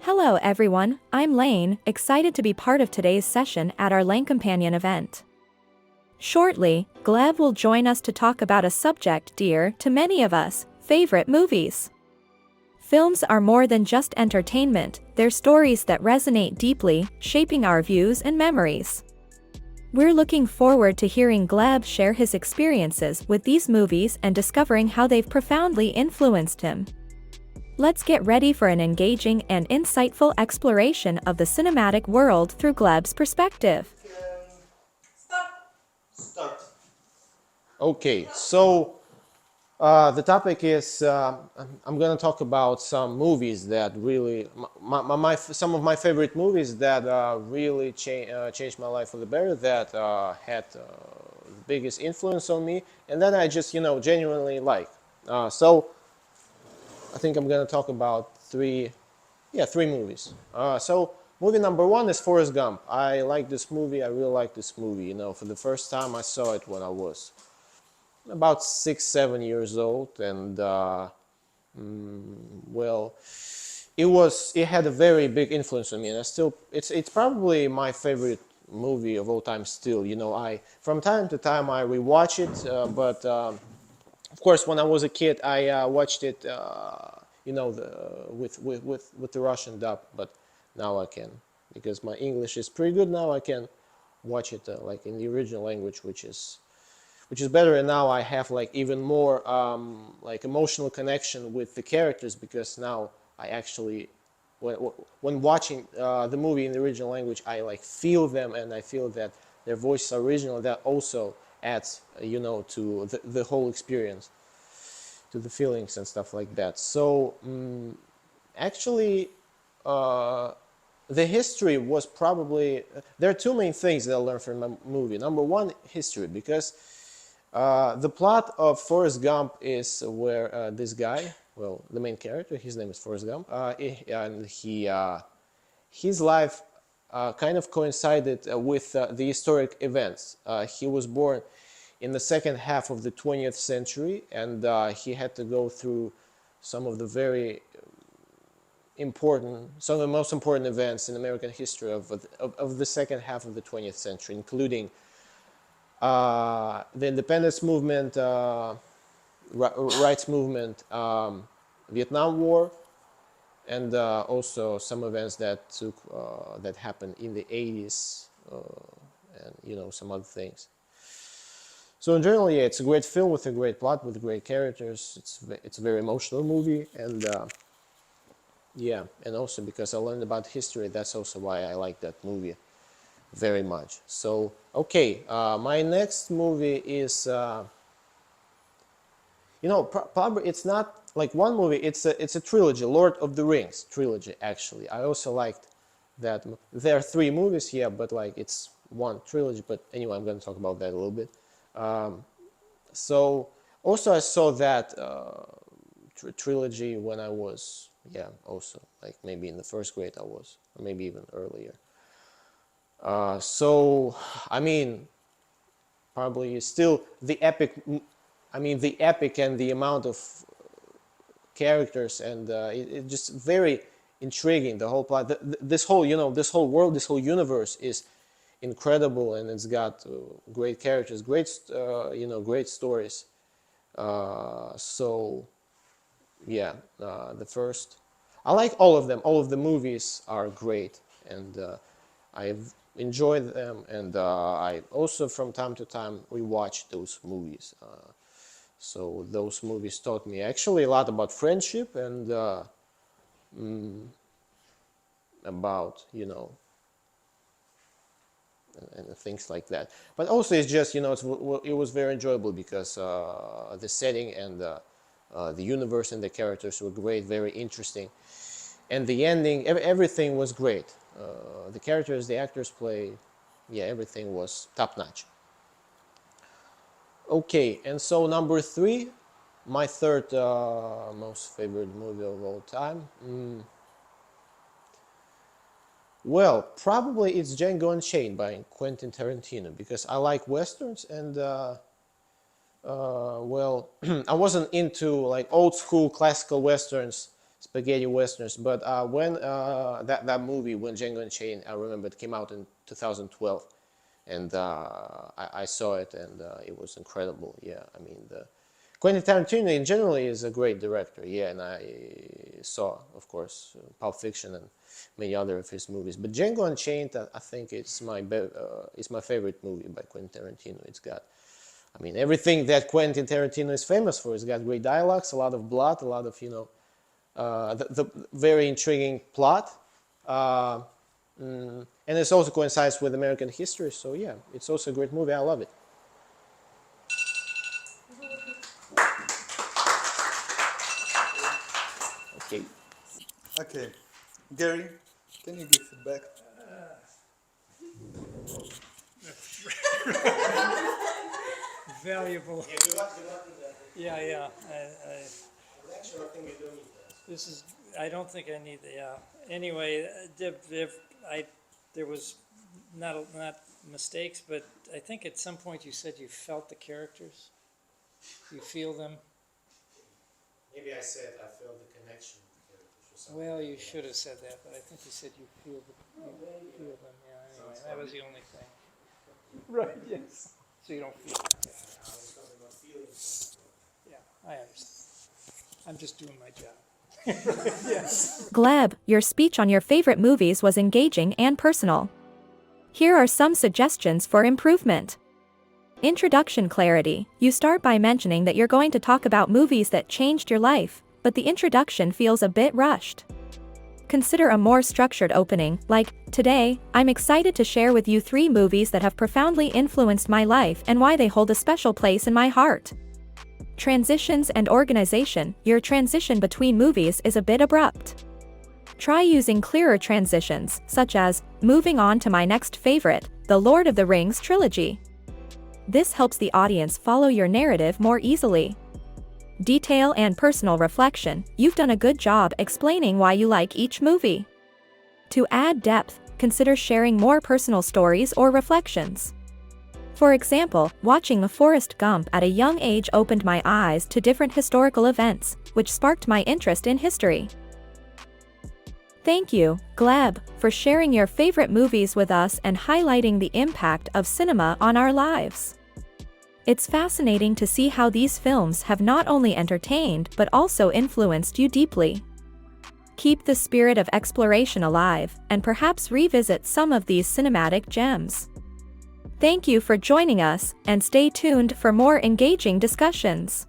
Hello everyone, I'm Lane, excited to be part of today's session at our LangCompanion event. Shortly, Gleb will join us to talk about a subject dear to many of us, favorite movies. Films are more than just entertainment, they're stories that resonate deeply, shaping our views and memories. We're looking forward to hearing Gleb share his experiences with these movies and discovering how they've profoundly influenced him. Let's get ready for an engaging and insightful exploration of the cinematic world through Gleb's perspective. Start. Okay, so the topic is I'm going to talk about some movies that really, some of my favorite movies that really changed my life for the better, that had the biggest influence on me, and that I just, genuinely like. So I think I'm going to talk about three movies. So movie number one is Forrest Gump. I like this movie. I really like this movie. For the first time I saw it when I was about 6, 7 years old, and well, it had a very big influence on me, and it's probably my favorite movie of all time. Still, I from time to time I rewatch it, but of course, when I was a kid, I watched it, with the Russian dub. But now I can, because my English is pretty good now. I can watch it like in the original language, which is better. And now I have like even more like emotional connection with the characters, because now I actually, when watching the movie in the original language, I like feel them, and I feel that their voices are original. That also adds, to the whole experience, to the feelings and stuff like that. So actually, the history was probably, there are two main things that I learned from the movie. Number one, history, because the plot of Forrest Gump is where this guy, well, the main character, his name is Forrest Gump, and his life kind of coincided with the historic events. He was born in the second half of the 20th century, and he had to go through some of the some of the most important events in American history of the second half of the 20th century, including the independence movement, rights movement, Vietnam War, and also some events that happened in the 80s, and some other things. So in general, yeah, it's a great film with a great plot, with great characters. It's a very emotional movie, and yeah, and also because I learned about history, that's also why I like that movie very much. So okay, my next movie is probably it's not like one movie. It's a trilogy, Lord of the Rings trilogy. Actually, I also liked that. There are three movies here, but like it's one trilogy. But anyway, I'm going to talk about that a little bit. So also I saw that trilogy when I was, also like maybe in the first grade I was, or maybe even earlier. So I mean, probably still the epic. I mean, the epic and the amount of characters, and it just very intriguing. The whole plot, this whole this whole world, this whole universe is incredible, and it's got great characters, great stories. So yeah, the first, I like all of them. All of the movies are great, and I've enjoyed them, and I also from time to time rewatch those movies. So those movies taught me actually a lot about friendship, and about and things like that. But also it's just it was very enjoyable, because the setting and the universe and the characters were great, very interesting, and the ending, everything was great. The characters, the actors play, yeah, everything was top notch. Okay, and so number three, my third most favorite movie of all time. Well, probably it's Django Unchained by Quentin Tarantino, because I like westerns, and well, I wasn't into like old school classical westerns spaghetti westerns. But when that movie, when Django Unchained, I remember it came out in 2012, and I saw it, and it was incredible. Yeah, I mean, Quentin Tarantino in general is a great director. Yeah, and I saw, of course, Pulp Fiction and many other of his movies. But Django Unchained, I think it's my favorite movie by Quentin Tarantino. It's got, I mean, everything that Quentin Tarantino is famous for. It's got great dialogues, a lot of blood, a lot of, the very intriguing plot. And it also coincides with American history. So yeah, it's also a great movie. I love it. Okay. Okay, Gary, can you give feedback? Valuable. Yeah, yeah. This is. I don't think I need the. Yeah. Anyway, there was not mistakes, but I think at some point you said you felt the characters. You feel them. Maybe I said I felt the connection with the characters or something. Well, you should have said that, but I think you said you feel them. Yeah. Anyway, that was the only thing. Right. Yes. So you don't feel it. I was talking about feelings. Yeah, I understand. I'm just doing my job. Yes. Gleb, your speech on your favorite movies was engaging and personal. Here are some suggestions for improvement. Introduction clarity. You start by mentioning that you're going to talk about movies that changed your life, but the introduction feels a bit rushed. Consider a more structured opening, like, today, I'm excited to share with you 3 movies that have profoundly influenced my life and why they hold a special place in my heart. Transitions and organization. Your transition between movies is a bit abrupt. Try using clearer transitions, such as, moving on to my next favorite, The Lord of the Rings trilogy. This helps the audience follow your narrative more easily. Detail and personal reflection. You've done a good job explaining why you like each movie. To add depth, consider sharing more personal stories or reflections. For example, watching the Forrest Gump at a young age opened my eyes to different historical events, which sparked my interest in history. Thank you, Gleb, for sharing your favorite movies with us and highlighting the impact of cinema on our lives. It's fascinating to see how these films have not only entertained but also influenced you deeply. Keep the spirit of exploration alive, and perhaps revisit some of these cinematic gems. Thank you for joining us, and stay tuned for more engaging discussions.